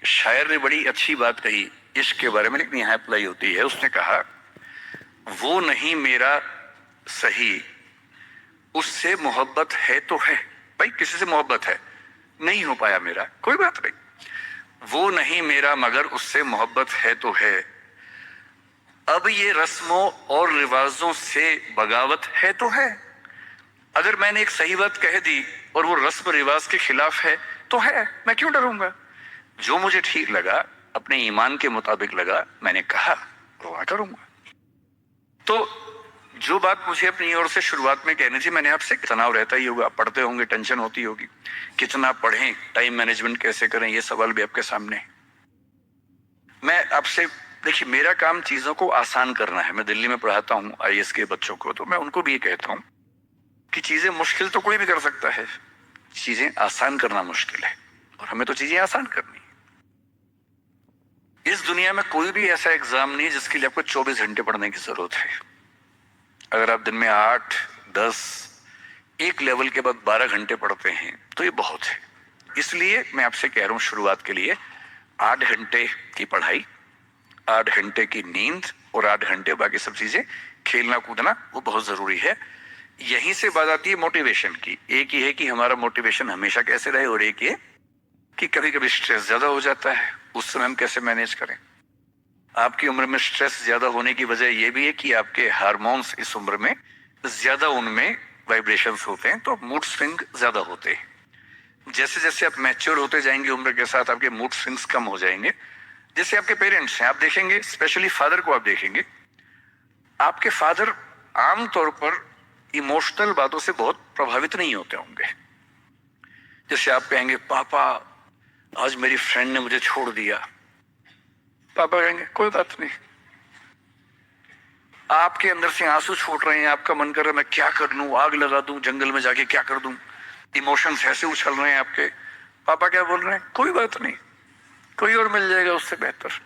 शायर ने बड़ी अच्छी बात कही इश्क के बारे में, लेकिन यहाँ अप्लाई होती है। उसने कहा, वो नहीं मेरा सही, उससे मोहब्बत है तो है। भाई किसी से मोहब्बत है, नहीं हो पाया मेरा, कोई बात नहीं। वो नहीं मेरा मगर उससे मोहब्बत है तो है। अब ये रस्मों और रिवाजों से बगावत है तो है। अगर मैंने एक सही बात कह दी और वो रस्म रिवाज के खिलाफ है तो है, मैं क्यों डरूंगा। जो मुझे ठीक लगा, अपने ईमान के मुताबिक लगा, मैंने कहा वो करूंगा। तो जो बात मुझे अपनी ओर से शुरुआत में कहनी थी, मैंने आपसे, तनाव रहता ही होगा, पढ़ते होंगे, टेंशन होती होगी, कितना पढ़ें, टाइम मैनेजमेंट कैसे करें, ये सवाल भी आपके सामने है। मैं आपसे, देखिए मेरा काम चीजों को आसान करना है। मैं दिल्ली में पढ़ाता हूँ आईएएस के बच्चों को, तो मैं उनको भी ये कहता हूँ कि चीजें मुश्किल तो कोई भी कर सकता है, चीजें आसान करना मुश्किल है, और हमें तो चीजें आसान करनी है। इस दुनिया में कोई भी ऐसा एग्जाम नहीं है जिसके लिए आपको 24 घंटे पढ़ने की जरूरत है। अगर आप दिन में 8, 10, एक लेवल के बाद 12 घंटे पढ़ते हैं तो ये बहुत है। इसलिए मैं आपसे कह रहा हूं, शुरुआत के लिए 8 घंटे की पढ़ाई, 8 घंटे की नींद और 8 घंटे बाकी सब चीजें, खेलना कूदना, वो बहुत जरूरी है। यहीं से बात आती है मोटिवेशन की। एक ही है कि हमारा मोटिवेशन हमेशा कैसे रहे, और एक ये कि कभी कभी स्ट्रेस ज्यादा हो जाता है, उस समय हम कैसे मैनेज करें। आपकी उम्र में स्ट्रेस ज्यादा होने की वजह यह भी है कि आपके हार्मोन्स इस उम्र में ज्यादा, उनमें वाइब्रेशंस होते हैं, तो मूड स्विंग ज्यादा होते हैं। जैसे जैसे आप मैच्योर होते जाएंगे उम्र के साथ, आपके मूड स्विंग्स कम हो जाएंगे। जैसे आपके पेरेंट्स हैं, आप देखेंगे, स्पेशली फादर को आप देखेंगे, आपके फादर आमतौर पर इमोशनल बातों से बहुत प्रभावित नहीं होते होंगे। जैसे आप कहेंगे, पापा आज मेरी फ्रेंड ने मुझे छोड़ दिया, पापा कहेंगे कोई बात नहीं। आपके अंदर से आंसू छूट रहे हैं, आपका मन कर रहा है मैं क्या कर लूं, आग लगा दूं, जंगल में जाके क्या कर दूं, इमोशंस ऐसे उछल रहे हैं आपके। पापा क्या बोल रहे हैं, कोई बात नहीं, कोई और मिल जाएगा उससे बेहतर,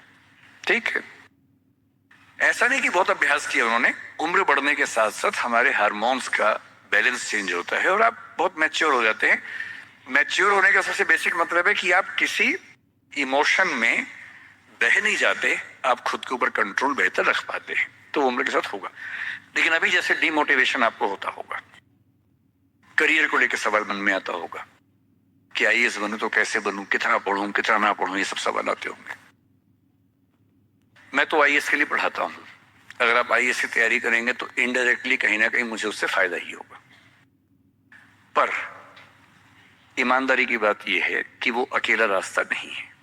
ठीक है। ऐसा नहीं कि बहुत अभ्यास किया उन्होंने, उम्र बढ़ने के साथ साथ हमारे हार्मोन्स का बैलेंस चेंज होता है और आप बहुत मैच्योर हो जाते हैं। मैच्योर होने का सबसे बेसिक मतलब है कि आप किसी इमोशन में बह नहीं जाते, आप खुद के ऊपर कंट्रोल बेहतर रख पाते हैं, तो उम्र के साथ होगा। लेकिन अभी जैसे डिमोटिवेशन आपको होता होगा, करियर को लेकर सवाल मन में आता होगा कि आईएएस बनूं तो कैसे बनूं, कितना पढ़ूं, कितना ना पढ़ूं, ये सब सवाल आते होंगे। मैं तो आईएएस के लिए पढ़ाता हूं। अगर आप आईएएस की तैयारी करेंगे तो इनडायरेक्टली कहीं ना कहीं मुझे उससे फायदा ही होगा। पर ईमानदारी की बात यह है कि वो अकेला रास्ता नहीं है।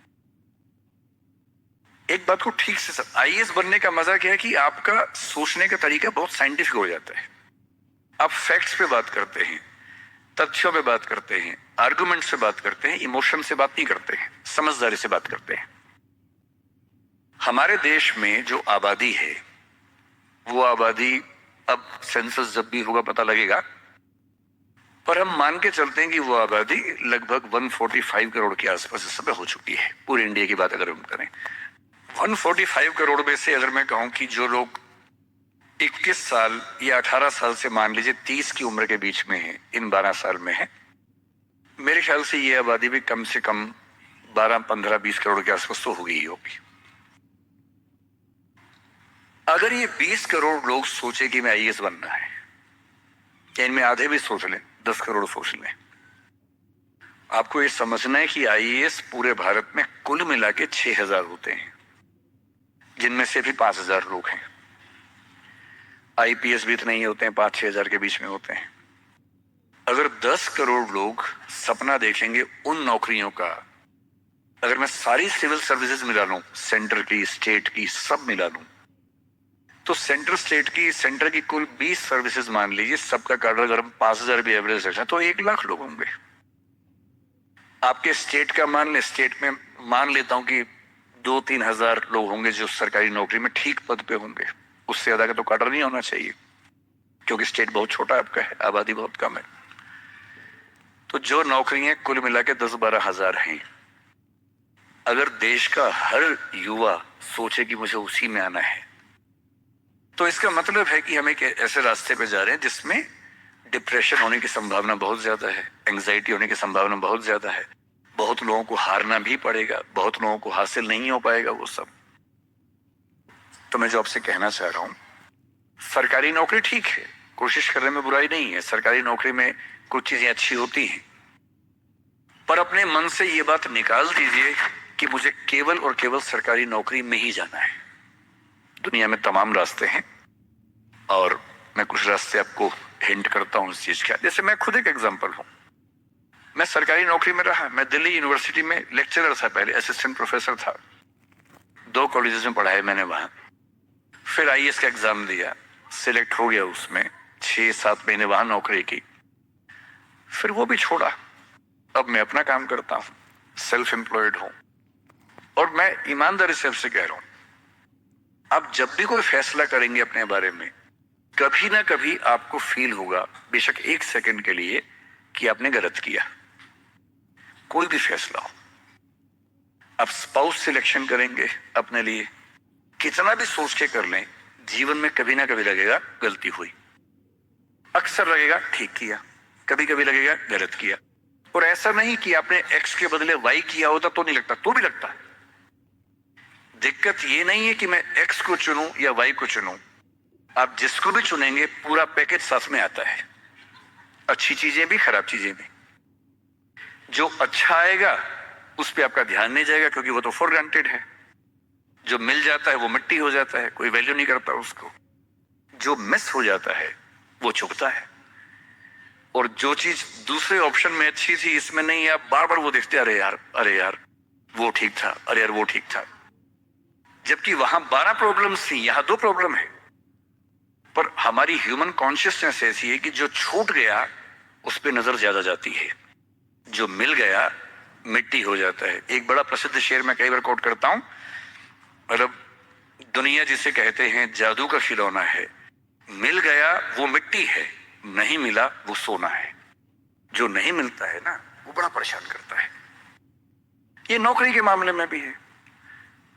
एक बात को ठीक से, आईएएस बनने का मजा क्या है कि आपका सोचने का तरीका बहुत साइंटिफिक हो जाता है। आप फैक्ट्स पे बात करते हैं, तथ्यों पे बात करते हैं, आर्गुमेंट से बात करते हैं, इमोशन से बात नहीं करते हैं, समझदारी से बात करते हैं। हमारे देश में जो आबादी है, वो आबादी, अब सेंसस जब भी होगा पता लगेगा, पर हम मान के चलते हैं कि वो आबादी लगभग 145 करोड़ के आसपास इस समय हो चुकी है। पूरे इंडिया की बात अगर हम करें, 145 करोड़ में से अगर मैं कहूं कि जो लोग 21 साल या 18 साल से मान लीजिए 30 की उम्र के बीच में है, इन 12 साल में है, मेरे ख्याल से ये आबादी भी कम से कम 12, 15, 20 करोड़ के आसपास तो होगी ही होगी। अगर ये 20 करोड़ लोग सोचे कि मैं आईएएस बनना है, या इनमें आधे भी सोच लें, 10 करोड़ सोच लें, आपको ये समझना है कि आईएएस पूरे भारत में कुल मिला के 6000 होते हैं, जिनमें से भी 5000 लोग हैं। आईपीएस भी इतने ही होते हैं, 5-6 हजार के बीच में होते हैं। अगर 10 करोड़ लोग सपना देखेंगे उन नौकरियों का, अगर मैं सारी सिविल सर्विसेज मिला लूं, सेंटर की, स्टेट की, सब मिला लूं, तो सेंटर की कुल 20 सर्विसेज मान लीजिए, सबका कार्ड अगर हम 5000 भी एवरेज रखें तो 1 लाख लोग होंगे। आपके स्टेट का मान ले, स्टेट में मान लेता हूं कि 2-3 हजार लोग होंगे जो सरकारी नौकरी में ठीक पद पे होंगे। उससे ज्यादा का तो काडर नहीं होना चाहिए, क्योंकि स्टेट बहुत छोटा आपका है, आबादी बहुत कम है। तो जो नौकरियां कुल मिला के 10-12 हजार हैं, अगर देश का हर युवा सोचे कि मुझे उसी में आना है, तो इसका मतलब है कि हम एक ऐसे रास्ते पे जा रहे हैं जिसमें डिप्रेशन होने की संभावना बहुत ज्यादा है, एंग्जाइटी होने की संभावना बहुत ज्यादा है, बहुत लोगों को हारना भी पड़ेगा, बहुत लोगों को हासिल नहीं हो पाएगा वो सब। तो मैं जो आपसे कहना चाह रहा हूं, सरकारी नौकरी ठीक है, कोशिश करने में बुराई नहीं है, सरकारी नौकरी में कुछ चीजें अच्छी होती हैं, पर अपने मन से ये बात निकाल दीजिए कि मुझे केवल और केवल सरकारी नौकरी में ही जाना है। दुनिया में तमाम रास्ते हैं और मैं कुछ रास्ते आपको हिंट करता हूं इस चीज का। जैसे मैं खुद एक एग्जांपल हूं, मैं सरकारी नौकरी में रहा, मैं दिल्ली यूनिवर्सिटी में लेक्चरर था, पहले असिस्टेंट प्रोफेसर था, 2 कॉलेजेस में पढ़ाए मैंने वहां। फिर आईएएस का एग्जाम दिया, सिलेक्ट हो गया उसमें, 6-7 महीने वहां नौकरी की, फिर वो भी छोड़ा। अब मैं अपना काम करता हूं, सेल्फ एम्प्लॉयड हूं। और मैं ईमानदारी से आपसे कह रहा हूं, आप जब भी कोई फैसला करेंगे अपने बारे में, कभी ना कभी आपको फील होगा, बेशक 1 सेकंड के लिए, कि आपने गलत किया। कोई भी फैसला हो, आप स्पाउस सिलेक्शन करेंगे अपने लिए, कितना भी सोच के कर लें, जीवन में कभी ना कभी लगेगा गलती हुई, अक्सर लगेगा ठीक किया, कभी कभी लगेगा गलत किया। और ऐसा नहीं कि आपने एक्स के बदले वाई किया होता तो नहीं लगता, तो भी लगता है। दिक्कत ये नहीं है कि मैं एक्स को चुनूं या वाई को चुनूं, आप जिसको भी चुनेंगे पूरा पैकेज साथ में आता है, अच्छी चीजें भी खराब चीजें भी। जो अच्छा आएगा उस पर आपका ध्यान नहीं जाएगा क्योंकि वो तो फॉर ग्रांटेड है। जो मिल जाता है वो मिट्टी हो जाता है, कोई वैल्यू नहीं करता उसको। जो मिस हो जाता है वो चुभता है। और जो चीज दूसरे ऑप्शन में अच्छी थी इसमें नहीं है, आप बार बार वो देखते, अरे यार वो ठीक था, अरे यार वो ठीक था। जबकि वहां 12 प्रॉब्लम्स थी, यहां 2 प्रॉब्लम है। पर हमारी ह्यूमन कॉन्शियसनेस ऐसी है कि जो छूट गया उस पर नजर ज्यादा जाती है, जो मिल गया मिट्टी हो जाता है। एक बड़ा प्रसिद्ध शेर मैं कई बार कोट करता हूं, मतलब दुनिया जिसे कहते हैं जादू का खिलौना है, मिल गया वो मिट्टी है, नहीं मिला वो सोना है। जो नहीं मिलता है ना वो बड़ा परेशान करता है। ये नौकरी के मामले में भी है।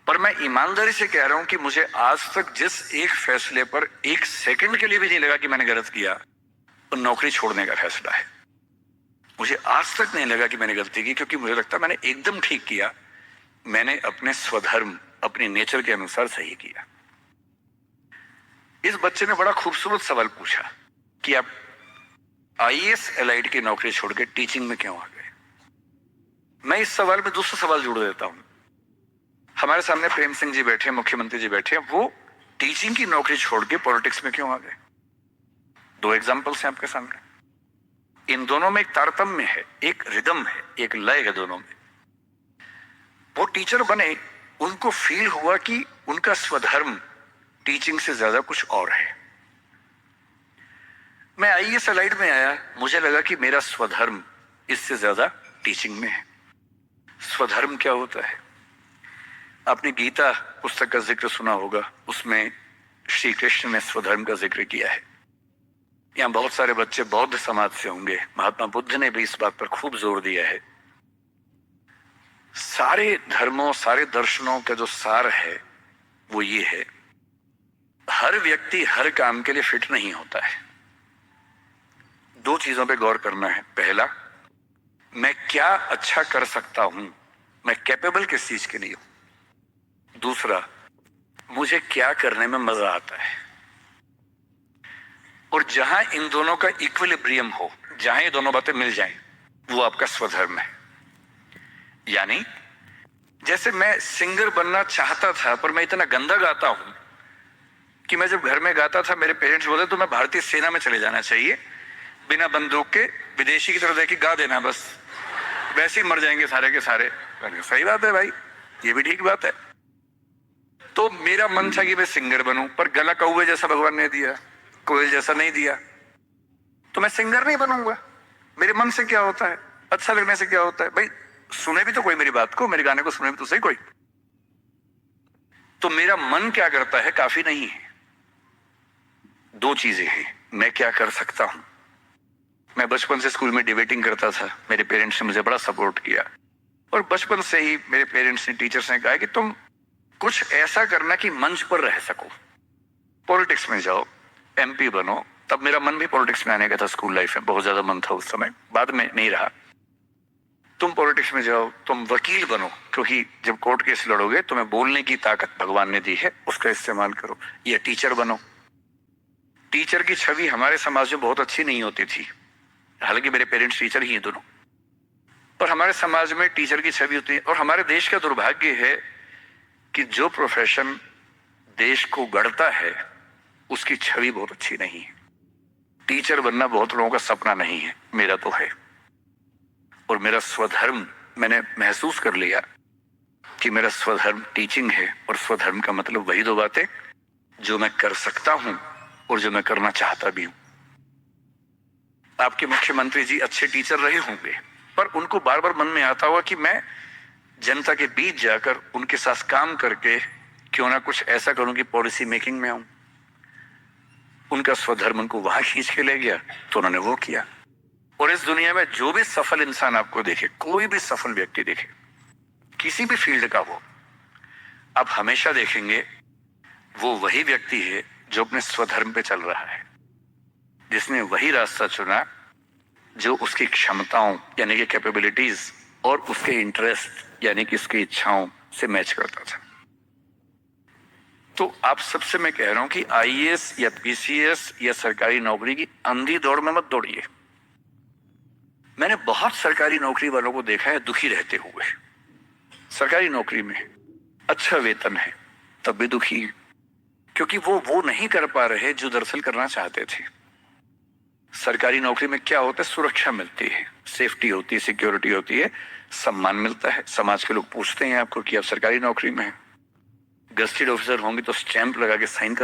पर मैं ईमानदारी से कह रहा हूं कि मुझे आज तक जिस एक फैसले पर 1 सेकंड के लिए भी नहीं लगा कि मैंने गलत किया, वो नौकरी छोड़ने का फैसला है। मुझे आज तक नहीं लगा कि मैंने गलती की, क्योंकि मुझे लगता मैंने एकदम ठीक किया। मैंने अपने स्वधर्म, अपने नेचर के अनुसार सही किया। इस बच्चे ने बड़ा खूबसूरत सवाल पूछा कि आप आईएएस एलाइड की नौकरी छोड़ के टीचिंग में क्यों आ गए। मैं इस सवाल में दूसरा सवाल जोड़ देता हूं। हमारे सामने प्रेम सिंह जी बैठे, मुख्यमंत्री जी बैठे, वो टीचिंग की नौकरी छोड़ के पॉलिटिक्स में क्यों आ गए। 2 एग्जांपल्स हैं आपके सामने। इन दोनों में एक तारतम्य है, एक रिदम है, एक लय है दोनों में। वो टीचर बने, उनको फील हुआ कि उनका स्वधर्म टीचिंग से ज्यादा कुछ और है। मैं आईएएस एलाइड में आया, मुझे लगा कि मेरा स्वधर्म इससे ज्यादा टीचिंग में है। स्वधर्म क्या होता है? आपने गीता पुस्तक का जिक्र सुना होगा, उसमें श्री कृष्ण ने स्वधर्म का जिक्र किया है। यहां बहुत सारे बच्चे बौद्ध समाज से होंगे, महात्मा बुद्ध ने भी इस बात पर खूब जोर दिया है। सारे धर्मों, सारे दर्शनों का जो सार है वो ये है, हर व्यक्ति हर काम के लिए फिट नहीं होता है। 2 चीजों पे गौर करना है। पहला, मैं क्या अच्छा कर सकता हूं, मैं कैपेबल किस चीज के लिए हूं। दूसरा, मुझे क्या करने में मजा आता है। और जहां इन दोनों का इक्विलिब्रियम हो, जहां ये दोनों बातें मिल जाएं, वो आपका स्वधर्म है। यानी जैसे मैं सिंगर बनना चाहता था, पर मैं इतना गंदा गाता हूं कि मैं जब घर में गाता था मेरे पेरेंट्स बोले तो मैं भारतीय सेना में चले जाना चाहिए, बिना बंदूक के विदेशी की तरह देखिए गा देना, बस वैसे ही मर जाएंगे सारे के सारे। सही बात है भाई, ये भी ठीक बात है। तो मेरा मन था कि मैं सिंगर बनूं, पर गला कौवे जैसा भगवान ने दिया, कोयल जैसा नहीं दिया, तो मैं सिंगर नहीं बनूंगा। मेरे मन से क्या होता है, अच्छा लगने से क्या होता है भाई, सुने भी तो कोई मेरी बात को, मेरे गाने को सुने भी तो सही कोई। तो मेरा मन क्या करता है काफी नहीं है। 2 चीजें हैं, मैं क्या कर सकता हूं। मैं बचपन से स्कूल में डिबेटिंग करता था, मेरे पेरेंट्स ने मुझे बड़ा सपोर्ट किया, और बचपन से ही मेरे पेरेंट्स ने, टीचर्स ने कहा कि तुम कुछ ऐसा करना कि मंच पर रह सको, पॉलिटिक्स में जाओ, एमपी बनो। तब मेरा मन भी पॉलिटिक्स में आने का था, स्कूल लाइफ में बहुत ज्यादा मन था उस समय, बाद में नहीं रहा। तुम पॉलिटिक्स में जाओ, तुम वकील बनो, क्योंकि जब कोर्ट केस लड़ोगे तुम्हें बोलने की ताकत भगवान ने दी है, उसका इस्तेमाल करो। या टीचर बनो। टीचर की छवि हमारे समाज में बहुत अच्छी नहीं होती थी, हालांकि मेरे पेरेंट्स टीचर ही हैं दोनों, पर हमारे समाज में टीचर की छवि होती है। और हमारे देश का दुर्भाग्य है कि जो प्रोफेशन देश को गढ़ता है उसकी छवि बहुत अच्छी नहीं है। टीचर बनना बहुत लोगों का सपना नहीं है, मेरा तो है। और मेरा स्वधर्म, मैंने महसूस कर लिया कि मेरा स्वधर्म टीचिंग है। और स्वधर्म का मतलब वही दो बातें जो मैं कर सकता हूं और जो मैं करना चाहता भी हूं। आपके मुख्यमंत्री जी अच्छे टीचर रहे होंगे, पर उनको बार बार मन में आता होगा कि मैं जनता के बीच जाकर उनके साथ काम करके क्यों ना कुछ ऐसा करूं कि पॉलिसी मेकिंग में आऊं। उनका स्वधर्म उनको वहां खींच के ले गया तो उन्होंने वो किया। और इस दुनिया में जो भी सफल इंसान आपको देखे, कोई भी सफल व्यक्ति देखे, किसी भी फील्ड का हो, आप हमेशा देखेंगे वो वही व्यक्ति है जो अपने स्वधर्म पे चल रहा है, जिसने वही रास्ता चुना जो उसकी क्षमताओं यानी कि कैपेबिलिटीज और उसके इंटरेस्ट यानी कि उसकी इच्छाओं से मैच करता था। तो आप सबसे मैं कह रहा हूं कि आईएएस या पीसीएस या सरकारी नौकरी की अंधी दौड़ में मत दौड़िए। मैंने बहुत सरकारी नौकरी वालों को देखा है दुखी रहते हुए। सरकारी नौकरी में अच्छा वेतन है तब भी दुखी है, क्योंकि वो नहीं कर पा रहे जो दरअसल करना चाहते थे। सरकारी नौकरी में क्या होता है? सुरक्षा मिलती है, सेफ्टी होती है, सिक्योरिटी होती है, सम्मान मिलता है। समाज के लोग पूछते हैं आपको कि आप सरकारी नौकरी में हैं। गस्टेड ऑफिसर होंगे तो स्टैंप लगा के साइन करना